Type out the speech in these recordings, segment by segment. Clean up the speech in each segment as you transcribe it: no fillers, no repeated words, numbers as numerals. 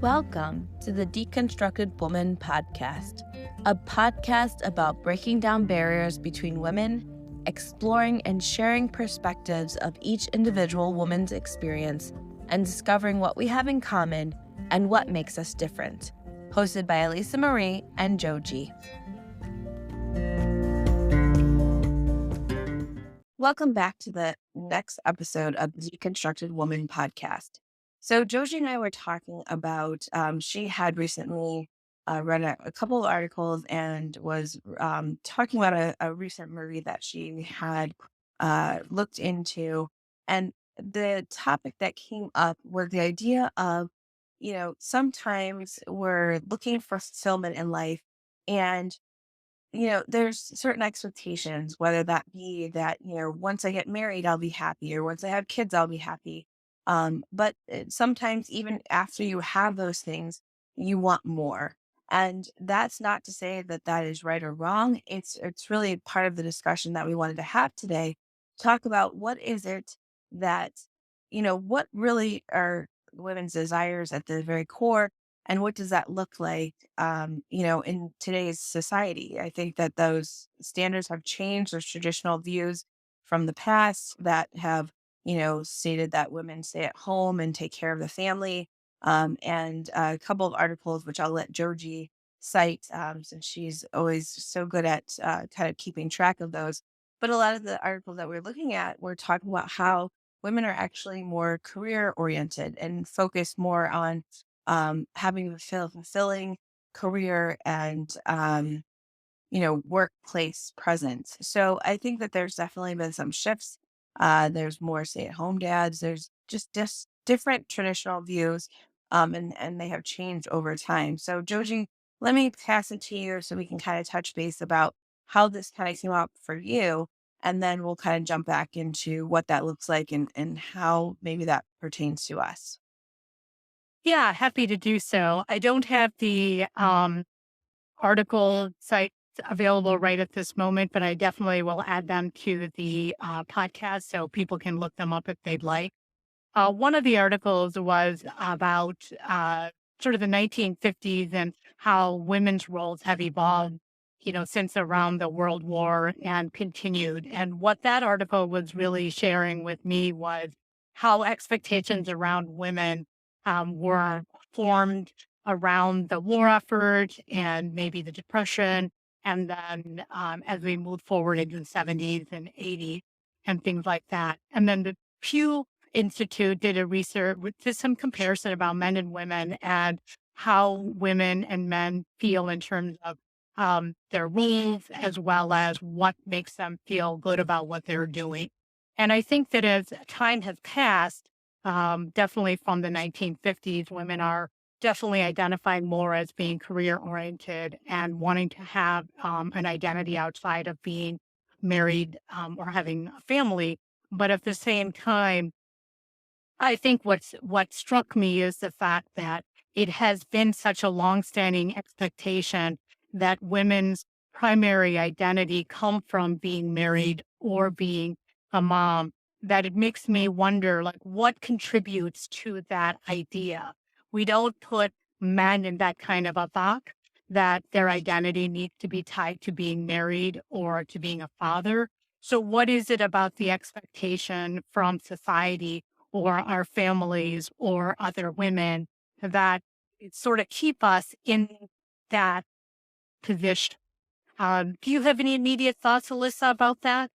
Welcome to the Deconstructed Woman podcast, a podcast about breaking down barriers between women, exploring and sharing perspectives of each individual woman's experience, and discovering what we have in common and what makes us different. Hosted by Elisa Marie and Joji. Welcome back to the next episode of the Deconstructed Woman podcast. So Joji and I were talking about, she had recently read a couple of articles and was talking about a recent movie that she had looked into. And the topic that came up was the idea of, sometimes we're looking for fulfillment in life, and there's certain expectations, whether that be that, once I get married, I'll be happy, or once I have kids, I'll be happy. But sometimes, even after you have those things, you want more. And that's not to say that that is right or wrong. It's really part of the discussion that we wanted to have today. Talk about what is it that, what really are women's desires at the very core, and what does that look like, in today's society? I think that those standards have changed. Those traditional views from the past that have, stated that women stay at home and take care of the family. And a couple of articles, which I'll let Georgie cite, since she's always so good at kind of keeping track of those. But a lot of the articles that we're looking at, we're talking about how women are actually more career oriented and focused more on having a fulfilling career and, workplace presence. So I think that there's definitely been some shifts. There's more stay-at-home dads. There's just different traditional views, and they have changed over time. So Joji, let me pass it to you so we can kind of touch base about how this kind of came up for you, and then we'll kind of jump back into what that looks like and how maybe that pertains to us. Yeah, happy to do so. I don't have the article sites available right at this moment, but I definitely will add them to the podcast so people can look them up if they'd like. One of the articles was about sort of the 1950s and how women's roles have evolved, since around the World War and continued. And what that article was really sharing with me was how expectations around women were formed around the war effort and maybe the Depression. And then as we moved forward into the 70s and 80s and things like that. And then the Pew Institute did a research with did some comparison about men and women and how women and men feel in terms of their roles as well as what makes them feel good about what they're doing. And I think that as time has passed, definitely from the 1950s, women are definitely identifying more as being career oriented and wanting to have an identity outside of being married or having a family. But at the same time, I think what struck me is the fact that it has been such a longstanding expectation that women's primary identity come from being married or being a mom, that it makes me wonder, like, what contributes to that idea? We don't put men in that kind of a box that their identity needs to be tied to being married or to being a father. So what is it about the expectation from society or our families or other women that sort of keep us in that position? Do you have any immediate thoughts, Alyssa, about that?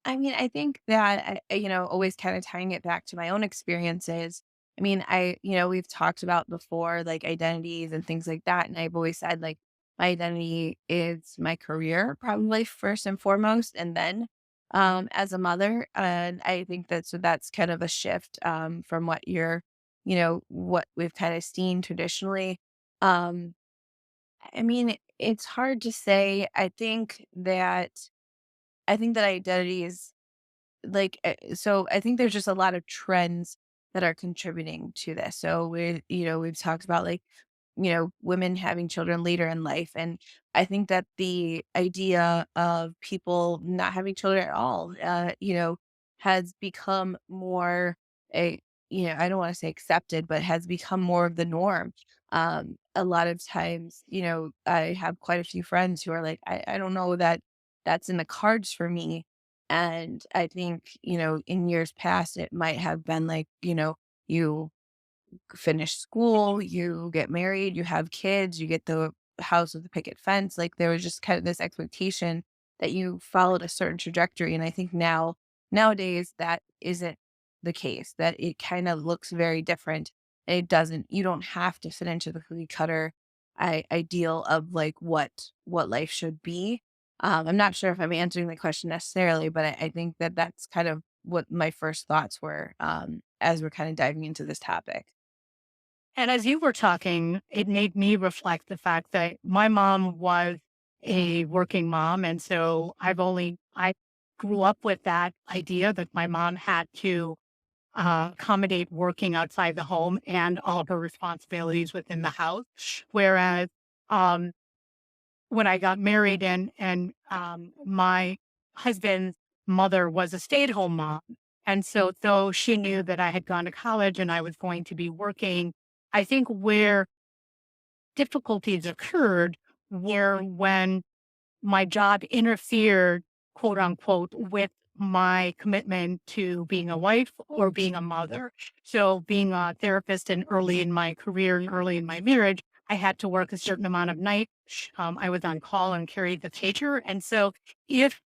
I mean, I think that, always kind of tying it back to my own experiences. I mean, we've talked about before, like identities and things like that. And I've always said, like, my identity is my career, probably first and foremost. And then as a mother. And I think that's kind of a shift from what we've kind of seen traditionally. Um, I mean, it's hard to say. I think that identity is so I think there's just a lot of trends that are contributing to this. So we've talked about, like, women having children later in life. And I think that the idea of people not having children at all, has become more I don't want to say accepted, but has become more of the norm. A lot of times, I have quite a few friends who are like, I don't know that that's in the cards for me. And I think, in years past, it might have been like, you finish school, you get married, you have kids, you get the house with the picket fence. Like there was just kind of this expectation that you followed a certain trajectory. And I think nowadays that isn't the case, that it kind of looks very different. You don't have to fit into the cookie cutter ideal of like what life should be. I'm not sure if I'm answering the question necessarily, but I think that that's kind of what my first thoughts were as we're kind of diving into this topic. And as you were talking, it made me reflect the fact that my mom was a working mom. And so I grew up with that idea that my mom had to accommodate working outside the home and all of her responsibilities within the house. Whereas um, when I got married and my husband's mother was a stay-at-home mom. And so though she knew that I had gone to college and I was going to be working, I think where difficulties occurred were when my job interfered, quote unquote, with my commitment to being a wife or being a mother. So, being a therapist and early in my career and early in my marriage, I had to work a certain amount of nights. I was on call and carried the pager. And so, if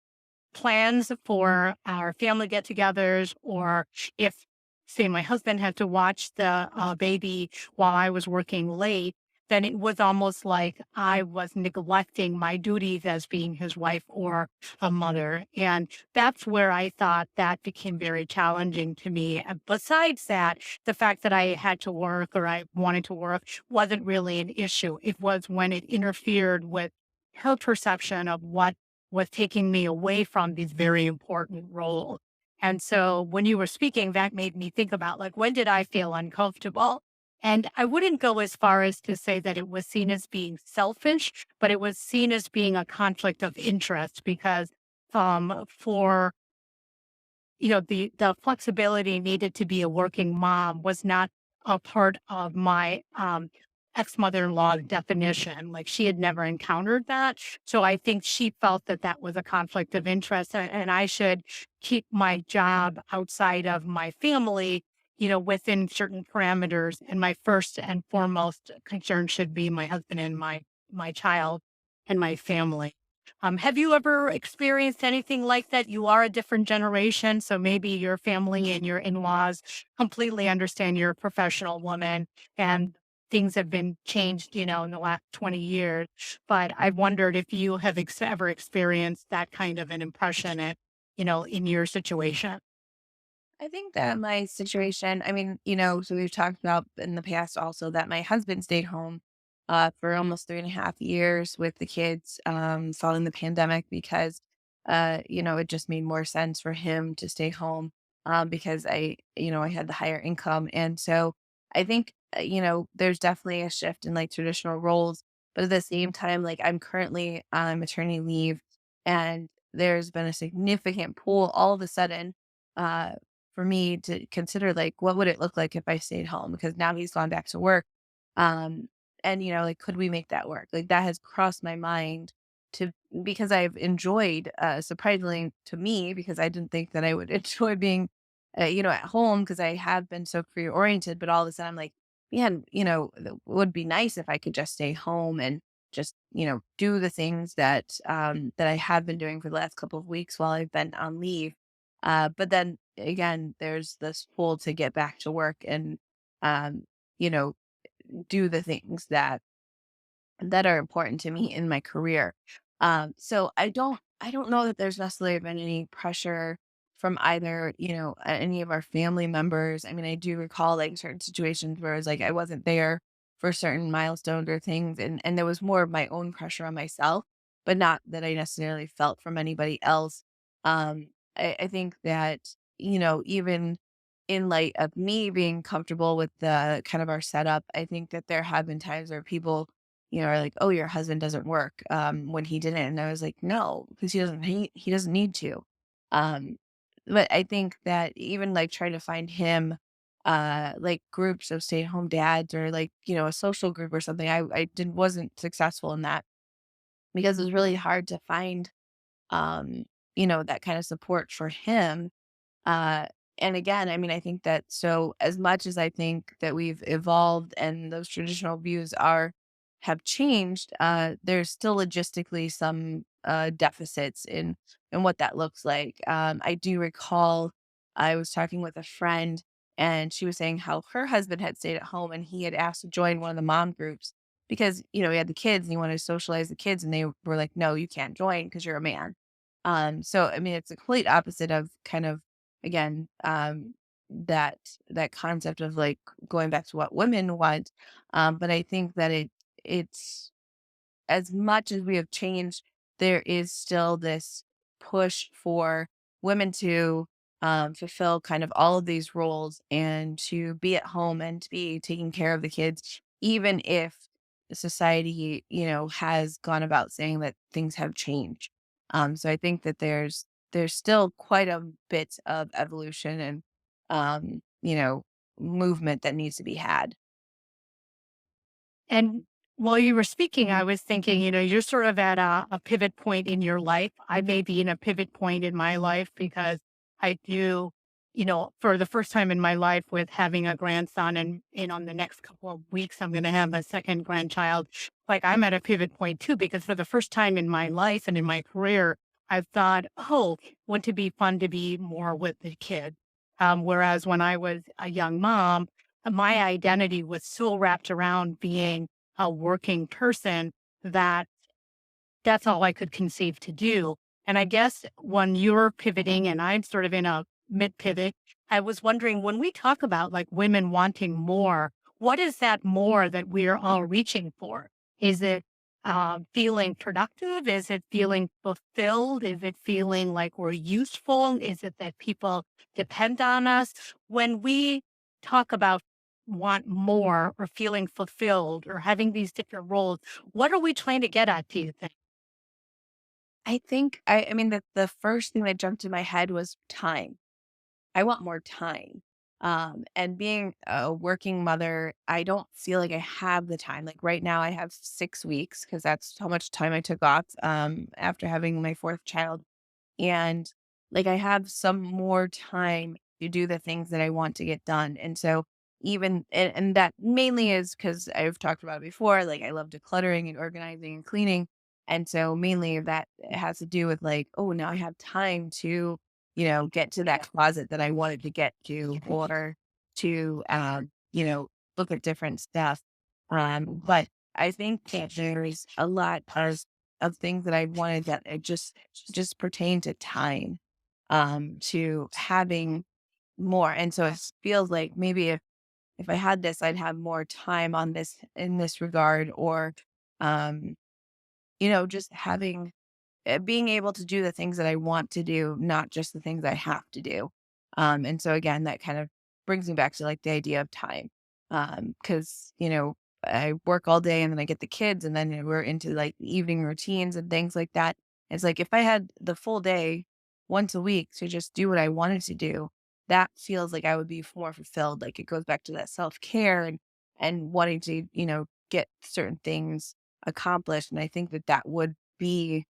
plans for our family get togethers, or if, say, my husband had to watch the baby while I was working late, then it was almost like I was neglecting my duties as being his wife or a mother. And that's where I thought that became very challenging to me. And besides that, the fact that I had to work or I wanted to work wasn't really an issue. It was when it interfered with her perception of what was taking me away from these very important roles. And so when you were speaking, that made me think about like, when did I feel uncomfortable? And I wouldn't go as far as to say that it was seen as being selfish, but it was seen as being a conflict of interest because for the flexibility needed to be a working mom was not a part of my ex-mother-in-law's definition. Like she had never encountered that. So I think she felt that that was a conflict of interest and I should keep my job outside of my family, within certain parameters. And my first and foremost concern should be my husband and my child and my family. Have you ever experienced anything like that? You are a different generation, so maybe your family and your in-laws completely understand you're a professional woman and things have been changed, in the last 20 years. But I wondered if you have ever experienced that kind of an impression in your situation. I think that my situation, I mean, so we've talked about in the past also that my husband stayed home for almost 3.5 years with the kids following the pandemic because, it just made more sense for him to stay home because I had the higher income. And so I think, there's definitely a shift in like traditional roles. But at the same time, like I'm currently on maternity leave and there's been a significant pull all of a sudden uh, for me to consider like what would it look like if I stayed home because now he's gone back to work. Um and like could we make that work? Like that has crossed my mind to because I've enjoyed surprisingly to me because I didn't think that I would enjoy being at home because I have been so career oriented, but all of a sudden I'm like, man, it would be nice if I could just stay home and just, do the things that I have been doing for the last couple of weeks while I've been on leave. But then again, there's this pull to get back to work and, um, you know, do the things that are important to me in my career. So I don't know that there's necessarily been any pressure from either, any of our family members. I mean, I do recall like certain situations where it's like I wasn't there for certain milestones or things, and there was more of my own pressure on myself, but not that I necessarily felt from anybody else. I think that, even in light of me being comfortable with the kind of our setup, I think that there have been times where people are like, "Oh, your husband doesn't work," when he didn't, and I was like, "No, because he doesn't need to." Um, but I think that even, like, trying to find him, like groups of stay-at-home dads or like, a social group or something. I didn't wasn't successful in that because it was really hard to find um, that kind of support for him. Uh, and again, I mean, I think that so as much as I think that we've evolved and those traditional views have changed, there's still logistically some deficits in what that looks like. I do recall I was talking with a friend and she was saying how her husband had stayed at home and he had asked to join one of the mom groups because, he had the kids and he wanted to socialize the kids and they were like, no, you can't join because you're a man. So I mean, it's a complete opposite of kind of again, that that concept of like going back to what women want. But I think that it's as much as we have changed, there is still this push for women to fulfill kind of all of these roles and to be at home and to be taking care of the kids, even if society, has gone about saying that things have changed. So I think that there's still quite a bit of evolution and movement that needs to be had. And while you were speaking, I was thinking, you're sort of at a pivot point in your life. I may be in a pivot point in my life because I do, for the first time in my life with having a grandson and, on the next couple of weeks, I'm going to have a second grandchild. Like I'm at a pivot point too, because for the first time in my life and in my career, I thought, oh, wouldn't it be fun to be more with the kid? Whereas when I was a young mom, my identity was so wrapped around being a working person that that's all I could conceive to do. And I guess when you're pivoting and I'm sort of in a mid pivot, I was wondering when we talk about like women wanting more, what is that more that we're all reaching for? Is it feeling productive? Is it feeling fulfilled? Is it feeling like we're useful? Is it that people depend on us? When we talk about want more or feeling fulfilled or having these different roles, what are we trying to get at, do you think? I think I mean the first thing that jumped to my head was time. I want more time. And being a working mother, I don't feel like I have the time. Like right now, I have 6 weeks because that's how much time I took off after having my fourth child. And like I have some more time to do the things that I want to get done. And so and that mainly is because I've talked about it before. Like I love decluttering and organizing and cleaning. And so mainly that has to do with like, oh, now I have time to, get to that closet that I wanted to get to or to look at different stuff. But I think that there's a lot of things that I wanted that it just pertain to time, to having more. And so it feels like maybe if I had this, I'd have more time on this in this regard, or um, just having being able to do the things that I want to do, not just the things I have to do. And so again, that kind of brings me back to like the idea of time. Cause I work all day and then I get the kids and then we're into like the evening routines and things like that. It's like if I had the full day once a week to just do what I wanted to do, that feels like I would be more fulfilled. Like it goes back to that self-care and wanting to, get certain things accomplished. And I think that that would be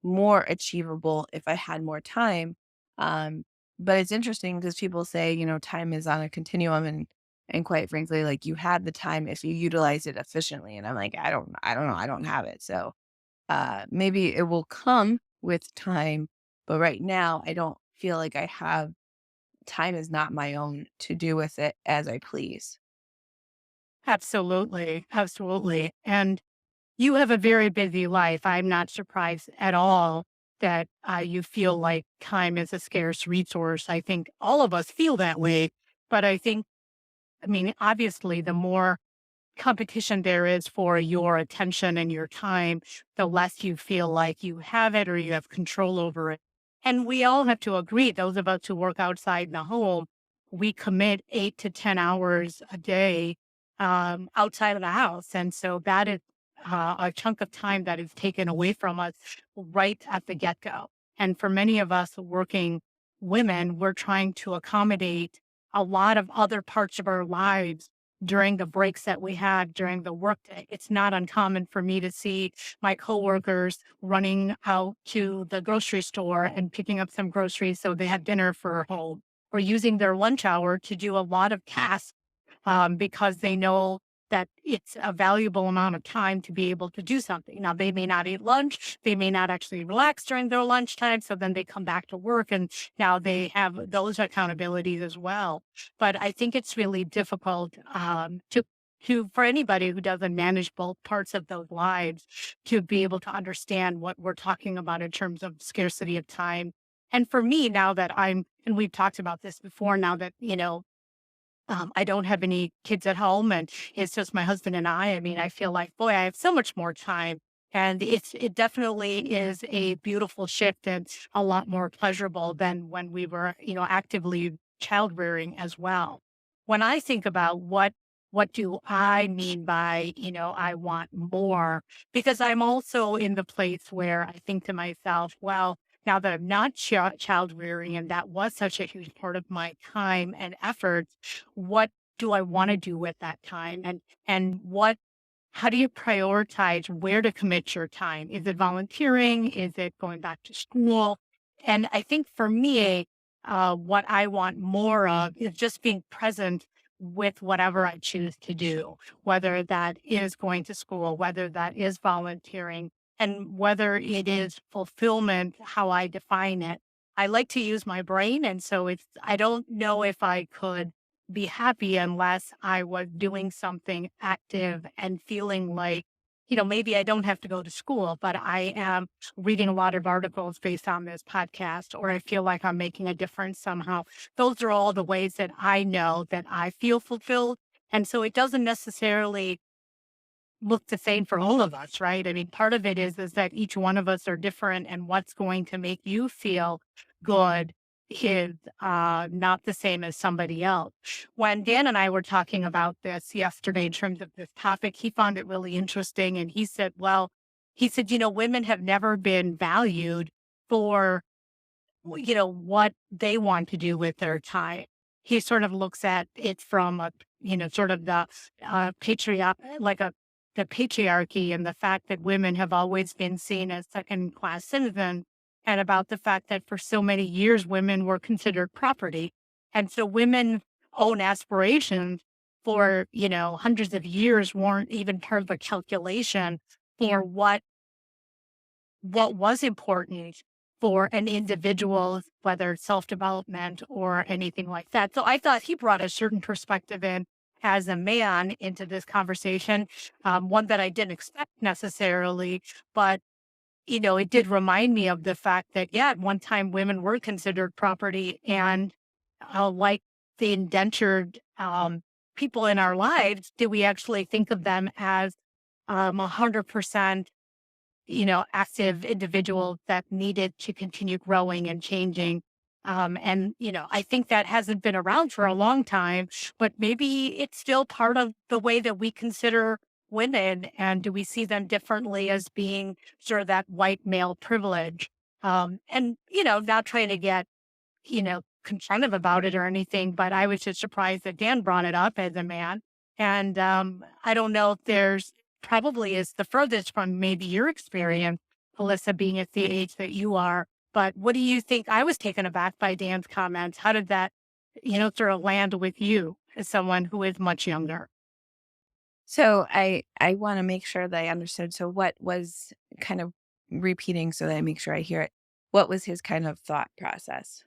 more achievable if I had more time. Um, but it's interesting because people say, time is on a continuum and quite frankly, like you had the time if you utilize it efficiently. And I'm like, I don't know, I don't have it. So maybe it will come with time, but right now I don't feel like I have time is not my own to do with it as I please. Absolutely. Absolutely. And you have a very busy life. I'm not surprised at all that you feel like time is a scarce resource. I think all of us feel that way. But I mean, obviously, the more competition there is for your attention and your time, the less you feel like you have it or you have control over it. And we all have to agree, those of us who work outside the home, we commit 8 to 10 hours a day outside of the house. And so that is a chunk of time that is taken away from us right at the get go. And for many of us working women, we're trying to accommodate a lot of other parts of our lives during the breaks that we have during the workday. It's not uncommon for me to see my coworkers running out to the grocery store and picking up some groceries so they have dinner for home, or using their lunch hour to do a lot of tasks because they know that it's a valuable amount of time to be able to do something. Now, they may not eat lunch, they may not actually relax during their lunchtime. So then they come back to work and now they have those accountabilities as well. But I think it's really difficult for anybody who doesn't manage both parts of those lives to be able to understand what we're talking about in terms of scarcity of time. And for me, now that and we've talked about this before, now that, I don't have any kids at home and it's just my husband and I. I mean, I feel like, boy, I have so much more time. And it definitely is a beautiful shift and a lot more pleasurable than when we were, actively child rearing as well. When I think about what do I mean by, I want more, because I'm also in the place where I think to myself, well, now that I'm not child rearing and that was such a huge part of my time and effort, what do I want to do with that time? And how do you prioritize where to commit your time? Is it volunteering? Is it going back to school? And I think for me, what I want more of is just being present with whatever I choose to do, whether that is going to school, whether that is volunteering, and whether it is fulfillment, how I define it. I like to use my brain. And so I don't know if I could be happy unless I was doing something active and feeling like, maybe I don't have to go to school, but I am reading a lot of articles based on this podcast, or I feel like I'm making a difference somehow. Those are all the ways that I know that I feel fulfilled. And so it doesn't necessarily look the same for all of us, right? I mean, part of it is that each one of us are different, and what's going to make you feel good is not the same as somebody else. When Dan and I were talking about this yesterday in terms of this topic, he found it really interesting. And he said, women have never been valued for, what they want to do with their time. He sort of looks at it from sort of the patriarch, like the patriarchy, and the fact that women have always been seen as second class citizens, and about the fact that for so many years women were considered property. And so women's own aspirations for, hundreds of years weren't even part of the calculation for what was important for an individual, whether it's self-development or anything like that. So I thought he brought a certain perspective in as a man into this conversation, one that I didn't expect necessarily, but it did remind me of the fact that, yeah, at one time women were considered property, and like the indentured people in our lives, do we actually think of them as 100% active individuals that needed to continue growing and changing. I think that hasn't been around for a long time, but maybe it's still part of the way that we consider women. And do we see them differently as being sort of that white male privilege? Not trying to get, confrontive about it or anything, but I was just surprised that Dan brought it up as a man. And I don't know if there's probably is the furthest from maybe your experience, Alyssa, being at the age that you are. But what do you think? I was taken aback by Dan's comments. How did that, sort of land with you as someone who is much younger? So I want to make sure that I understood. So what was kind of repeating so that I make sure I hear it? What was his kind of thought process?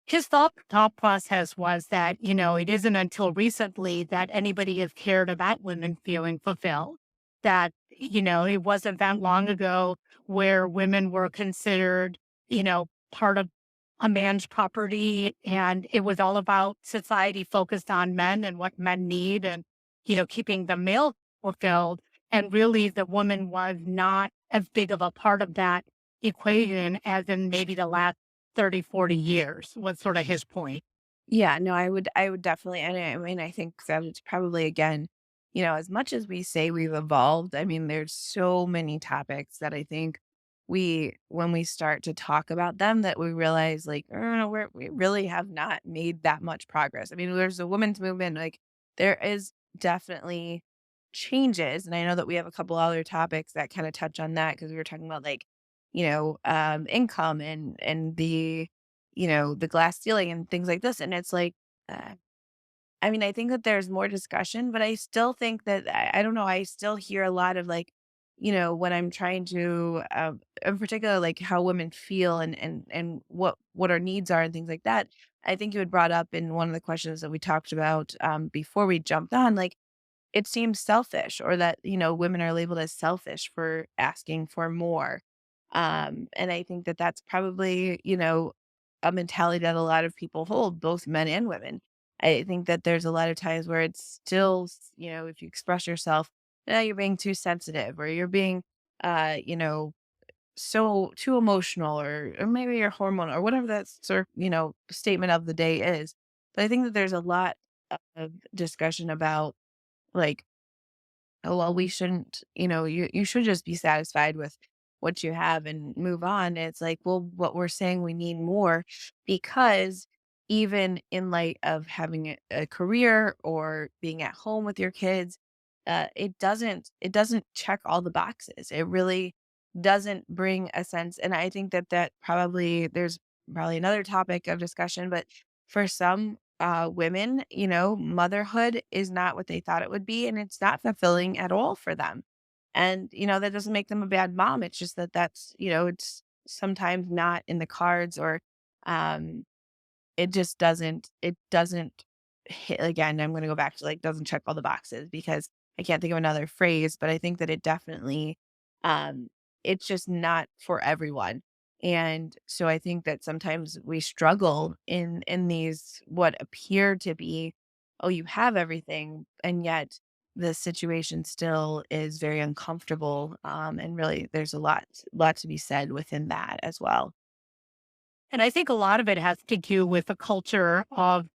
His thought process was that, it isn't until recently that anybody has cared about women feeling fulfilled. That, it wasn't that long ago where women were considered, part of a man's property. And it was all about society focused on men and what men need and, keeping the male fulfilled. And really the woman was not as big of a part of that equation as in maybe the last 30, 40 years was sort of his point. Yeah, no, I would definitely, and I mean, I think that it's probably again, as much as we say we've evolved, I mean, there's so many topics that I think when we start to talk about them that we realize like, oh, we really have not made that much progress. I mean, there's a women's movement, like there is definitely changes. And I know that we have a couple other topics that kind of touch on that because we were talking about like, income and the, the glass ceiling and things like this. And it's like, uh, I mean, I think that there's more discussion, but I still think that I don't know, I still hear a lot of like, when I'm trying to, in particular, like how women feel and what our needs are and things like that. I think you had brought up in one of the questions that we talked about before we jumped on, like it seems selfish, or that women are labeled as selfish for asking for more. And I think that that's probably a mentality that a lot of people hold, both men and women. I think that there's a lot of times where it's still, if you express yourself, you're being too sensitive, or you're being, so too emotional, or maybe you're hormonal, or whatever that sort, statement of the day is. But I think that there's a lot of discussion about like, oh, well, we shouldn't, you should just be satisfied with what you have and move on. It's like, well, what we're saying, we need more, because even in light of having a career or being at home with your kids, it doesn't check all the boxes. It really doesn't bring a sense. And I think that probably there's probably another topic of discussion, but for some women, motherhood is not what they thought it would be, and it's not fulfilling at all for them. And, that doesn't make them a bad mom. It's just that it's sometimes not in the cards, or um, it doesn't hit again. I'm going to go back to like, doesn't check all the boxes, because I can't think of another phrase, but I think that it definitely, um, it's just not for everyone. And so I think that sometimes we struggle in these what appear to be, oh, you have everything, and yet the situation still is very uncomfortable. And really, there's a lot to be said within that as well. And I think a lot of it has to do with the culture of,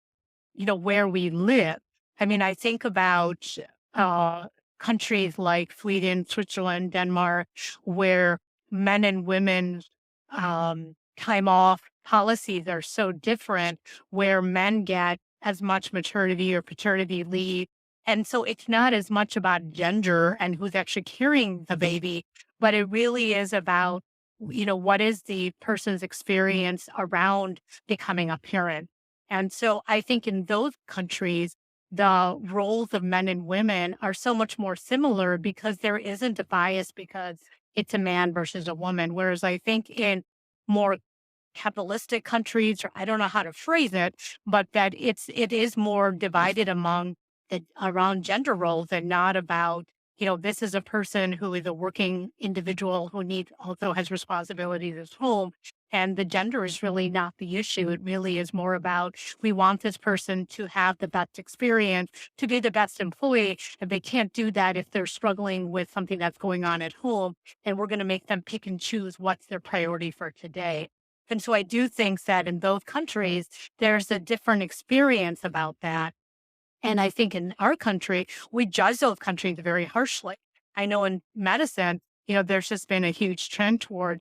where we live. I mean, I think about uh, countries like Sweden, Switzerland, Denmark, where men and women time off policies are so different, where men get as much maternity or paternity leave. And so it's not as much about gender and who's actually carrying the baby, but it really is about, what is the person's experience around becoming a parent. And so I think in those countries, the roles of men and women are so much more similar because there isn't a bias because it's a man versus a woman. Whereas I think in more capitalistic countries, or I don't know how to phrase it, but that it is more divided among around gender roles and not about, this is a person who is a working individual who needs also has responsibilities at home. And the gender is really not the issue. It really is more about we want this person to have the best experience, to be the best employee. And they can't do that if they're struggling with something that's going on at home. And we're going to make them pick and choose what's their priority for today. And so I do think that in those countries, there's a different experience about that. And I think in our country, we judge those countries very harshly. I know in medicine, there's just been a huge trend toward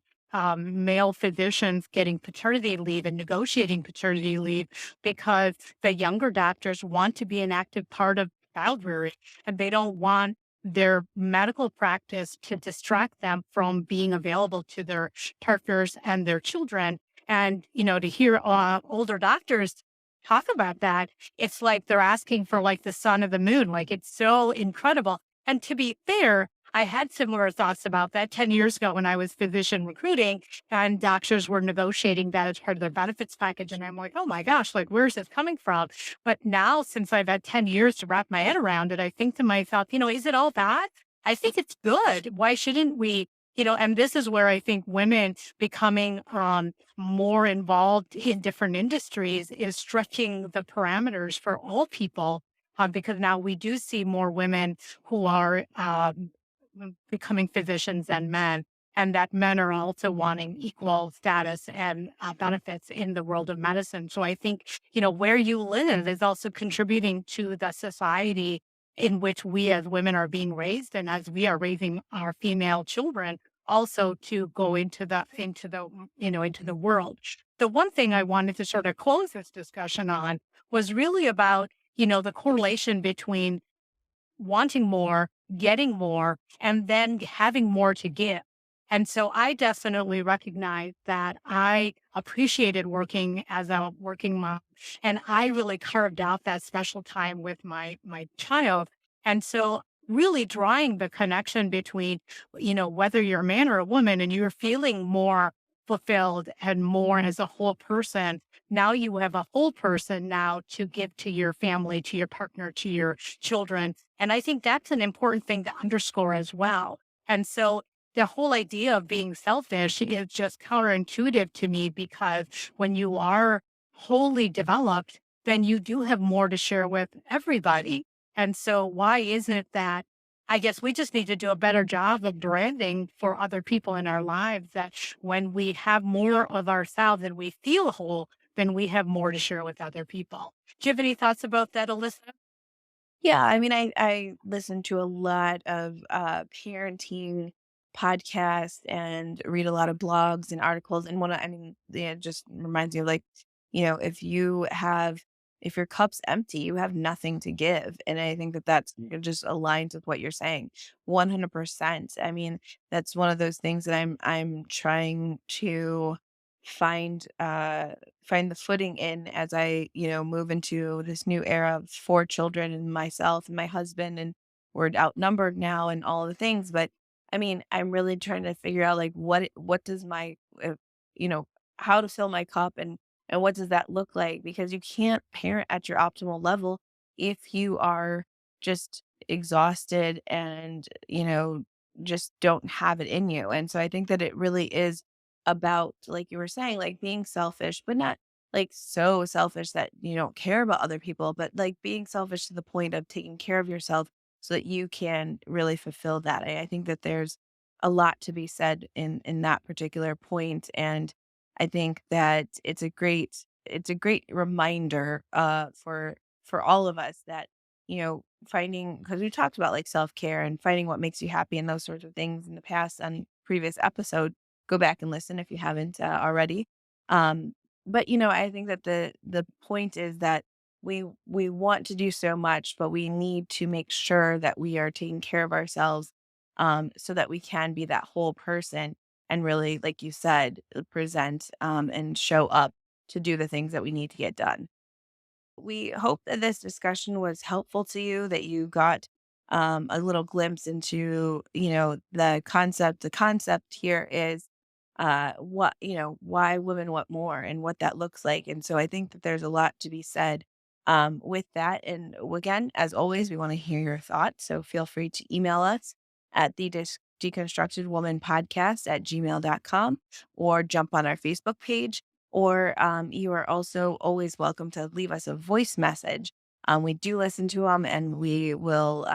male physicians getting paternity leave and negotiating paternity leave because the younger doctors want to be an active part of childrearing, and they don't want their medical practice to distract them from being available to their partners and their children. And, to hear older doctors talk about that, it's like they're asking for like the sun or the moon. Like it's so incredible. And to be fair, I had similar thoughts about that 10 years ago when I was physician recruiting and doctors were negotiating that as part of their benefits package. And I'm like, oh my gosh, like where's this coming from? But now, since I've had 10 years to wrap my head around it, I think to myself, is it all bad? I think it's good. Why shouldn't we? And this is where I think women becoming more involved in different industries is stretching the parameters for all people, because now we do see more women who are becoming physicians than men, and that men are also wanting equal status and benefits in the world of medicine. So I think, where you live is also contributing to the society in which we as women are being raised. And as we are raising our female children, also to go into the world. The one thing I wanted to sort of close this discussion on was really about, the correlation between wanting more, getting more, and then having more to give. And so I definitely recognize that I appreciated working as a working mom, and I really carved out that special time with my child. And so really drawing the connection between, whether you're a man or a woman and you're feeling more fulfilled and more as a whole person. Now you have a whole person now to give to your family, to your partner, to your children. And I think that's an important thing to underscore as well. And so the whole idea of being selfish is just counterintuitive to me, because when you are wholly developed, then you do have more to share with everybody. And so why isn't it that I guess we just need to do a better job of branding for other people in our lives, that when we have more of ourselves and we feel whole, then we have more to share with other people. Do you have any thoughts about that, Alyssa? Yeah, I mean, I listen to a lot of parenting podcasts and read a lot of blogs and articles. And I mean, yeah, it just reminds me of like, if your cup's empty, you have nothing to give. And I think that that's just aligns with what you're saying, 100%. I mean, that's one of those things that I'm trying to find find the footing in as I, move into this new era of 4 children and myself and my husband, and we're outnumbered now and all the things. But I mean, I'm really trying to figure out like what does my you know, how to fill my cup, and what does that look like? Because you can't parent at your optimal level if you are just exhausted and, just don't have it in you. And so I think that it really is about, like you were saying, like being selfish, but not like so selfish that you don't care about other people, but like being selfish to the point of taking care of yourself so that you can really fulfill that. I think that there's a lot to be said in that particular point. And I think that it's a great reminder for all of us that, finding, because we talked about like self-care and finding what makes you happy and those sorts of things in the past on previous episode. Go back and listen if you haven't already. Um, but I think that the point is that we want to do so much, but we need to make sure that we are taking care of ourselves, so that we can be that whole person and really, like you said, present and show up to do the things that we need to get done. We hope that this discussion was helpful to you, that you got a little glimpse into, the concept. The concept here is why women want more and what that looks like. And so I think that there's a lot to be said with that. And again, as always, we want to hear your thoughts. So feel free to email us at deconstructed woman podcast at gmail.com, or jump on our Facebook page, or you are also always welcome to leave us a voice message. We do listen to them, and we will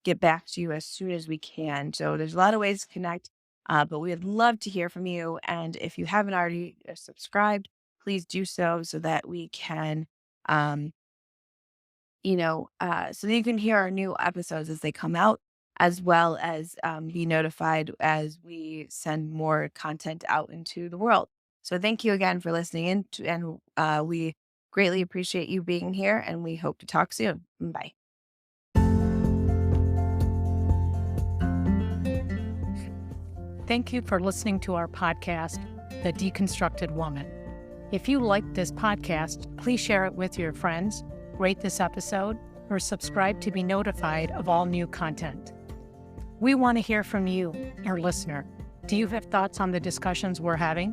get back to you as soon as we can. So there's a lot of ways to connect, but we would love to hear from you. And if you haven't already subscribed, please do so that we can, um, so that you can hear our new episodes as they come out, as well as be notified as we send more content out into the world. So thank you again for listening in, and we greatly appreciate you being here, and we hope to talk soon. Bye. Thank you for listening to our podcast, The Deconstructed Woman. If you like this podcast, please share it with your friends, rate this episode, or subscribe to be notified of all new content. We want to hear from you, our listener. Do you have thoughts on the discussions we're having?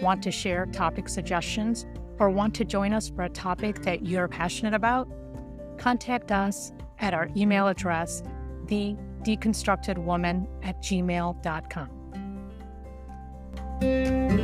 Want to share topic suggestions, or want to join us for a topic that you're passionate about? Contact us at our email address, thedeconstructedwoman@gmail.com.